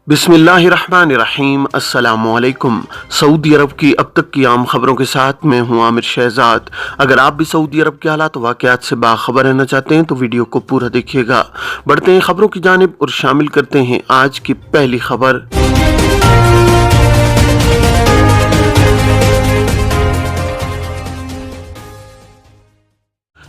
बिस्मिल्लाहिर्रहमानिर्रहीम। अस्सलामुअलैकुम। सऊदी अरब की अब तक की आम खबरों के साथ मैं हूं आमिर शहजाद। अगर आप भी सऊदी अरब के हालात वाक़यात से बाखबर रहना चाहते हैं तो वीडियो को पूरा देखिएगा। बढ़ते हैं खबरों की जानिब और शामिल करते हैं आज की पहली खबर।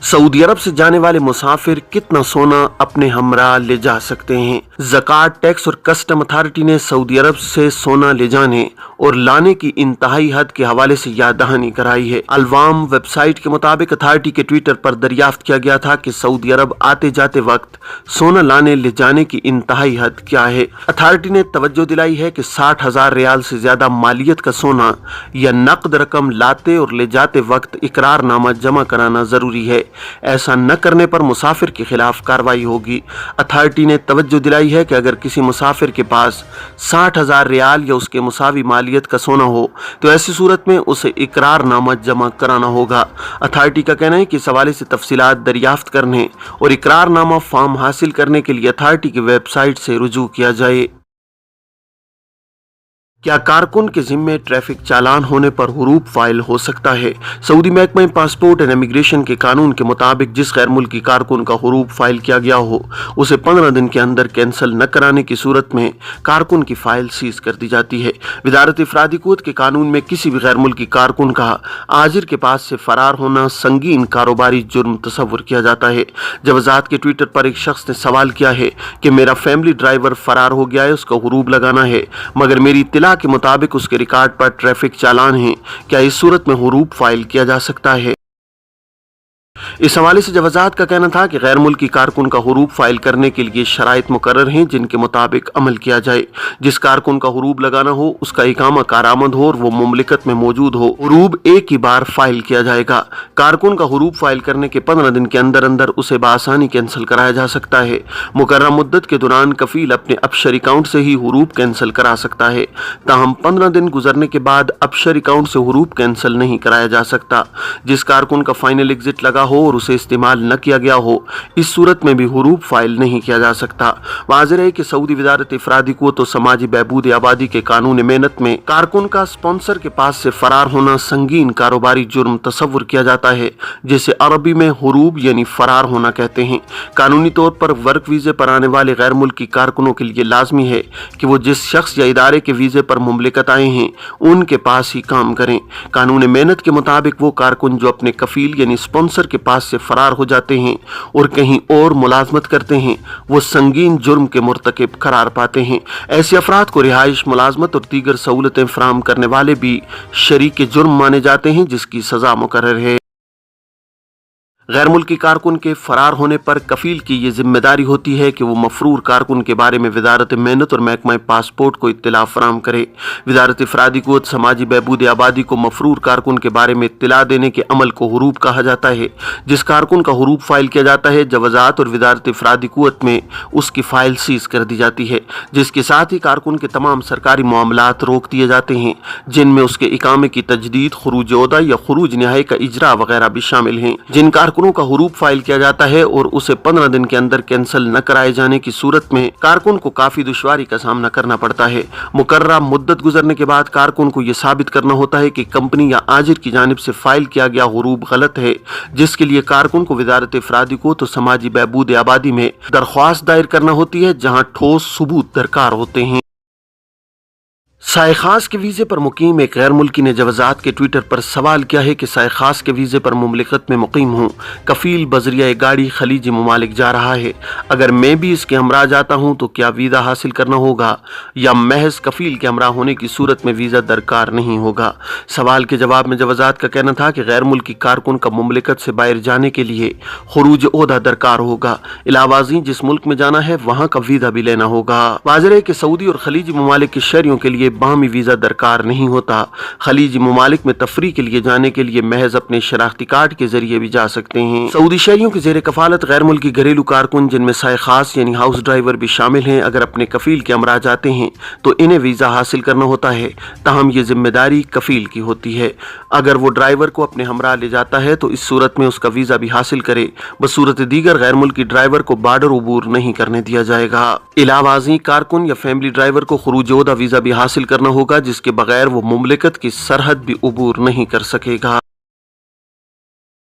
सऊदी अरब से जाने वाले मुसाफिर कितना सोना अपने हमरा ले जा सकते हैं। ज़कात, टैक्स और कस्टम अथॉरिटी ने सऊदी अरब से सोना ले जाने और लाने की इंतहाई हद के हवाले से याद दहानी कराई है। अलवाम वेबसाइट के मुताबिक अथॉरिटी के ट्विटर पर दरियाफ्त किया गया था कि सऊदी अरब आते जाते वक्त सोना लाने ले जाने की इंतहाई हद क्या है। अथॉरिटी ने तवज्जो दिलाई है कि 60,000 रियाल से ज्यादा मालियत का सोना या नकद रकम लाते और ले जाते वक्त इकरारनामा जमा कराना जरूरी है। ऐसा न करने पर मुसाफिर के खिलाफ कार्रवाई होगी। अथॉरिटी ने तवज्जो दिलाई है कि अगर किसी मुसाफिर के पास 60,000 रियाल या उसके मुसावी मालियत का सोना हो तो ऐसी सूरत में उसे इकरारनामा जमा कराना होगा। अथॉरिटी का कहना है कि इस हवाले से तफसीलात दरियाफ्त करने और इकरारनामा फॉर्म हासिल करने के लिए अथॉरिटी की वेबसाइट से रुजू किया जाए। क्या कारकुन के जिम्मे ट्रैफिक चालान होने पर हुरूब फाइल हो सकता है। सऊदी महकमा पासपोर्ट एंड इमिग्रेशन के कानून के मुताबिक जिस गैर मुल्की कारकुन का हुरूब फाइल किया गया हो उसे 15 दिन के अंदर कैंसिल न कराने की सूरत में कारकुन की फाइल सीज कर दी जाती है। वजारत इफरादी कुव्वत के कानून में किसी भी गैर मुल्की कारकुन का आजिर के पास से फरार होना संगीन कारोबारी जुर्म तस्वुर किया जाता है। जवाजात के ट्विटर पर एक शख्स ने सवाल किया है कि मेरा फैमिली ड्राइवर फरार हो गया है, उसका हुरूब लगाना है मगर मेरी इत्तला के मुताबिक उसके रिकॉर्ड पर ट्रैफिक चालान है, क्या इस सूरत में हुरूब फाइल किया जा सकता है। इस हवाले से जवाजात का कहना था कि गैर मुल्की कारकुन का हुरूब फाइल करने के लिए शराइत मुकर्रर हैं जिनके मुताबिक अमल किया जाए। जिस कारकुन का हुरूब लगाना हो उसका इकामा कारामद हो और वो मुमलिकत में मौजूद हो, हुरूब एक ही बार फाइल किया जाएगा। कारकुन का हुरूब फाइल करने के 15 दिन के अंदर अंदर उसे बआसानी कैंसिल कराया जा सकता है। मुकर्रर मुद्दत के दौरान कफील अपने अबशर अकाउंट से ही हुरूब कैंसिल करा सकता है। ताहम 15 दिन गुजरने के बाद अबशर अकाउंट से हुरूब कैंसिल नहीं कराया जा सकता। जिस कारकुन का फाइनल एग्जिट लगा हो और उसे इस्तेमाल न किया गया हो इस सूरत में भी हुरूब फाइल नहीं किया जा सकता। वाज़ेह है कि सऊदी वजारत इफरादी कुव्वत और समाजी बहबूद आबादी के कानून मेहनत में कारकुन का स्पॉन्सर के पास से फरार होना संगीन कारोबारी जुर्म तस्वुर किया जाता है जिसे अरबी में हुरूब यानी फरार होना कहते हैं। कानूनी तौर पर वर्क वीजे पर आने वाले गैर मुल्की कारकुनों के लिए लाजमी है कि वो जिस शख्स या इदारे के वीजे पर मुमलिकत आए हैं उनके पास ही काम करें। कानून मेहनत के मुताबिक वो कारकुन जो अपने कफील यानी स्पॉन्सर के पास से फरार हो जाते हैं और कहीं और मुलाजमत करते हैं वो संगीन जुर्म के मुर्तकिब करार पाते हैं। ऐसे अफराद को रिहाइश, मुलाजमत और दीगर सहूलतें फराहम करने वाले भी शरीक जुर्म माने जाते हैं जिसकी सजा मुकर्रर है। गैर मुल्की कारकुन के फरार होने पर कफील की ये जिम्मेदारी होती है कि वो मफरूर कारकुन के बारे में वजारत मेहनत और महकमा पासपोर्ट को इत्तला फराहम करे। वजारत इफरादी कुव्वत समाजी बहबूद आबादी को मफरूर कारकुन के बारे में इत्तला देने के अमल को हुरूब कहा जाता है। जिस कारकुन का हुरूब फाइल किया जाता है जवाजात और वजारत इफरादी कुव्वत में उसकी फाइल सीज कर दी जाती है, जिसके साथ ही कारकुन के तमाम सरकारी मामलात रोक दिए जाते हैं जिनमें उसके इकामे की तजदीद, खुरूज ओहदा या खुरूज निहाई का इजरा वगैरह भी शामिल हैं। जिन कारकुनों का हुरूब फाइल किया जाता है और उसे 15 दिन के अंदर कैंसिल न कराए जाने की सूरत में कारकुन को काफी दुश्वारी का सामना करना पड़ता है। मुकर्ररा मुद्दत गुजरने के बाद कारकुन को यह साबित करना होता है कि कंपनी या आजिर की जानिब से फाइल किया गया हुरूब गलत है, जिसके लिए कारकुन को वजारत इफरादी को तो समाजी बहबूद आबादी में दरख्वास्त दायर करना होती है जहाँ ठोस सबूत दरकार होते हैं। साए खास के वीज़े पर मुकीम एक गैर मुल्की ने जवाजात के ट्विटर पर सवाल किया है कि साए खास के वीज़े पर मुमलिकत में मुकीम हूँ, कफील बजरिया गाड़ी खलीजी ममालिक जा रहा है, अगर मैं भी इसके हमरा जाता हूँ तो क्या वीज़ा हासिल करना होगा या महज कफील के हमरा होने की सूरत में वीज़ा दरकार नहीं होगा। सवाल के जवाब में जवाजात का कहना था कि गैर मुल्की कारकुन का मुमलिकत से बाहर जाने के लिए खुरूज ओहदा दरकार होगा, इलावाज़ी जिस मुल्क में जाना है वहाँ का वीज़ा भी लेना होगा। वाज़ेह है कि सऊदी और खलीजी ममालिक के शहरियों के लिए बाहमी वीज़ा दरकार नहीं होता। खलीजी ममालिक में तफरी के लिए जाने के लिए महज अपने शनाख्ती कार्ड के जरिए भी जा सकते हैं। सऊदी शहरियों के जेर कफालत गैर मुल्की घरेलू कारकुन जिनमें साए खास यानी हाउस ड्राइवर भी शामिल हैं, अगर अपने कफील के हमरा जाते हैं तो इन्हें वीज़ा हासिल करना होता है, ताहम ये जिम्मेदारी कफील की होती है। अगर वो ड्राइवर को अपने हमरा ले जाता है तो इस सूरत में उसका वीज़ा भी हासिल करे, बसूरत दीगर गैर मुल्की ड्राइवर को बॉर्डर अबूर नहीं करने दिया जाएगा। इलावाज़ी कारकुन या फैमिली ड्राइवर को खुरूज ओहदा वीज़ा भी हासिल करना होगा, जिसके बगैर वो मुमलिकत की सरहद भी अबूर नहीं कर सकेगा।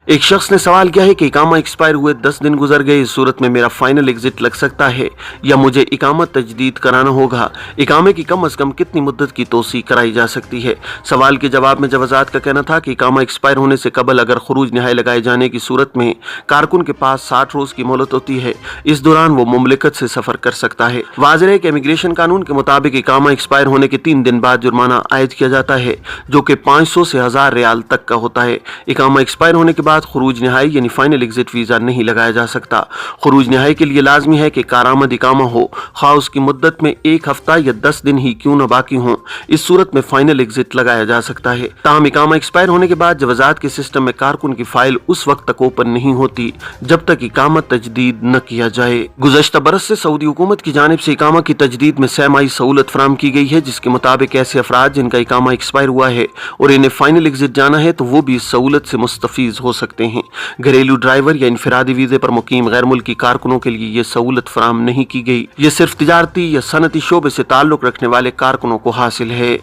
एक शख्स ने सवाल किया है कि इकामा एक्सपायर हुए 10 दिन गुजर गए, इस सूरत में मेरा फाइनल एग्जिट लग सकता है या मुझे इकामा तजदीद कराना होगा। इकामे की कम अज़ कम कितनी मुद्दत की तोसी कराई जा सकती है। सवाल के जवाब में जवाजात का कहना था कि इकामा एक्सपायर होने से कबल अगर खुरूज नहाई लगाए जाने की सूरत में कारकुन के पास 60 रोज़ की मोहलत होती है, इस दौरान वो मुमलिकत से सफ़र कर सकता है। वाज़ेह है कि इमिग्रेशन कानून के मुताबिक इकामा एक्सपायर होने के 3 दिन बाद जुर्माना आयद किया जाता है, जो कि 500 से 1000 रियाल तक का होता है। इकामा एक्सपायर होने के बाद खुरूज नहाई यानी फाइनल एग्जिट वीज़ा नहीं लगाया जा सकता। खुरूज नहाई के लिए लाजमी है कि कारामद इकामा हो, खा उसकी मुद्दत में 1 हफ्ता या 10 दिन ही क्यों न बाकी हों, इस सूरत में फाइनल एग्जिट लगाया जा सकता है। ताहम इकामा एक्सपायर होने के बाद जवाजात के सिस्टम में कारकुन की फाइल उस वक्त तक ओपन नहीं होती जब तक इकामा तजदीद न किया जाए। गुज़श्ता बरस से सऊदी हुकूमत की जानिब से इकामा की तजदीद में सहमाही सहूलत फराम की गई है, जिसके मुताबिक ऐसे अफराद जिनका इकामा एक्सपायर हुआ है और इन्हें फाइनल एग्जिट जाना है तो वो भी इस सहूलत से मुस्तफीज हो सकते हैं। घरेलू ड्राइवर या इनफरादी वीज़े पर मुकीम गैर मुल्की कारकुनों के लिए ये सहूलत फराम नहीं की गई। ये सिर्फ तिजारती या सनती शोबे से ताल्लुक रखने वाले कारकुनों को हासिल है।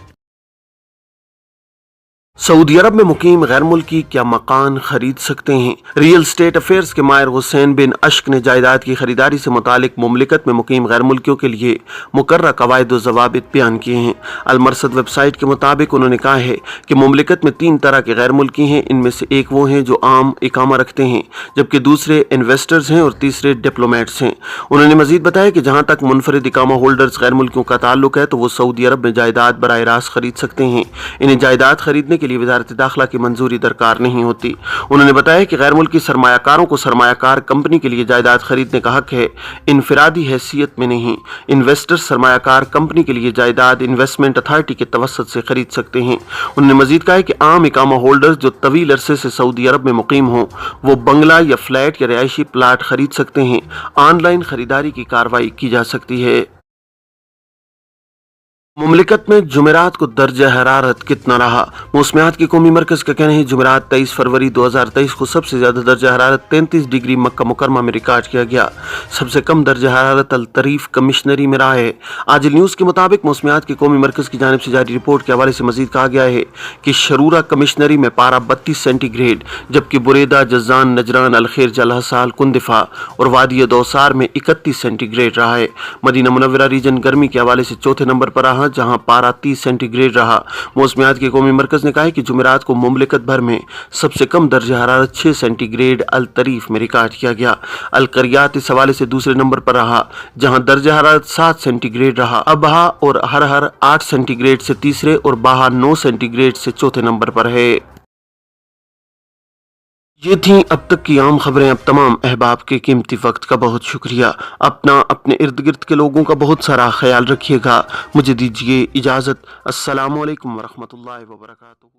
सऊदी अरब में मुकीम गैर मुल्की क्या मकान खरीद सकते हैं? रियल स्टेट अफेयर्स के माहिर हुसैन बिन अश्क ने जायदाद की खरीदारी से मुतालिक मुमलिकत में मुकीम गैर मुल्कियों के लिए मुकर्रर कवायद व ज़वाबित बयान किए हैं। अलमरसद वेबसाइट के मुताबिक उन्होंने कहा है कि मुमलिकत में 3 तरह के गैर मुल्की हैं। इनमें से एक वो हैं जो आम इकामा रखते हैं, जबकि दूसरे इन्वेस्टर्स हैं और तीसरे डिप्लोमेट्स हैं। उन्होंने मजीद बताया कि जहाँ तक मुनफरिद इकामा होल्डर्स गैर मुल्कियों का ताल्लुक है तो वो सऊदी अरब में जायदाद बराह रास्त खरीद सकते हैं। इन्हें जायदाद खरीदने के लिए वज़ारत दाखिला की मंजूरी दरकार नहीं होती। उन्होंने बताया कि गैर मुल्की सरमायाकारों को सरमायाकार कंपनी के लिए जायदाद खरीदने का हक है, इनफरादी हैसियत में नहीं। इन्वेस्टर्स सरमायाकार कंपनी के लिए जायदाद इन्वेस्टमेंट अथॉरिटी के तवस्सुत से खरीद सकते हैं। उन्होंने मजीद कहा कि आम इकामा होल्डर्स जो तवील अरसे से सऊदी अरब में मुकीम हों वो बंगला या फ्लैट या रिहायशी प्लाट खरीद सकते हैं। ऑनलाइन खरीदारी की कार्रवाई की जा सकती है। मुमलिकत में जुमेरात को दर्जा हरारत कितना रहा? मौसमियात के कौमी मरकज़ का कहना है जुमेरात 23 फरवरी 2023 को सबसे ज़्यादा दर्जा हरारत 33 डिग्री मक्का मुकरमा में रिकॉर्ड किया गया। सबसे कम दर्जा हरारत अल तरीफ कमिश्नरी में रहा है। आजिल न्यूज़ के मुताबिक मौसमियात के कौमी मरकज़ की जानिब से जारी रिपोर्ट के हवाले से मजीद कहा गया है कि शरूरा कमिश्नरी में पारा 32 सेंटीग्रेड, जबकि बुरेदा, जज़ान, नजरान, अलखेर, जलहसाल, कुंदिफा और वादी दौसार में 31 सेंटीग्रेड रहा है। मदीना मुनव्वरा रीजन गर्मी के हवाले से चौथे नंबर पर रहा, जहां पारा 30 सेंटीग्रेड रहा। मौसमियात के कौमी मरकज ने कहा है कि जुमेरात को मुमलिकत भर में सबसे कम दर्जा हरारत 6 सेंटीग्रेड अल तरीफ में रिकॉर्ड किया गया। अल करियात इस हवाले से दूसरे नंबर पर रहा, जहां दर्जा हरारत 7 सेंटीग्रेड रहा। अबहा और हर 8 सेंटीग्रेड से तीसरे और बाहा 9 सेंटीग्रेड से चौथे नंबर पर है। ये थी अब तक की आम खबरें। अब तमाम अहबाब के कीमती वक्त का बहुत शुक्रिया। अपना, अपने इर्द गिर्द के लोगों का बहुत सारा ख्याल रखिएगा। मुझे दीजिए इजाज़त। अस्सलामु अलैकुम वरहमतुल्लाहि वबरकातुहू।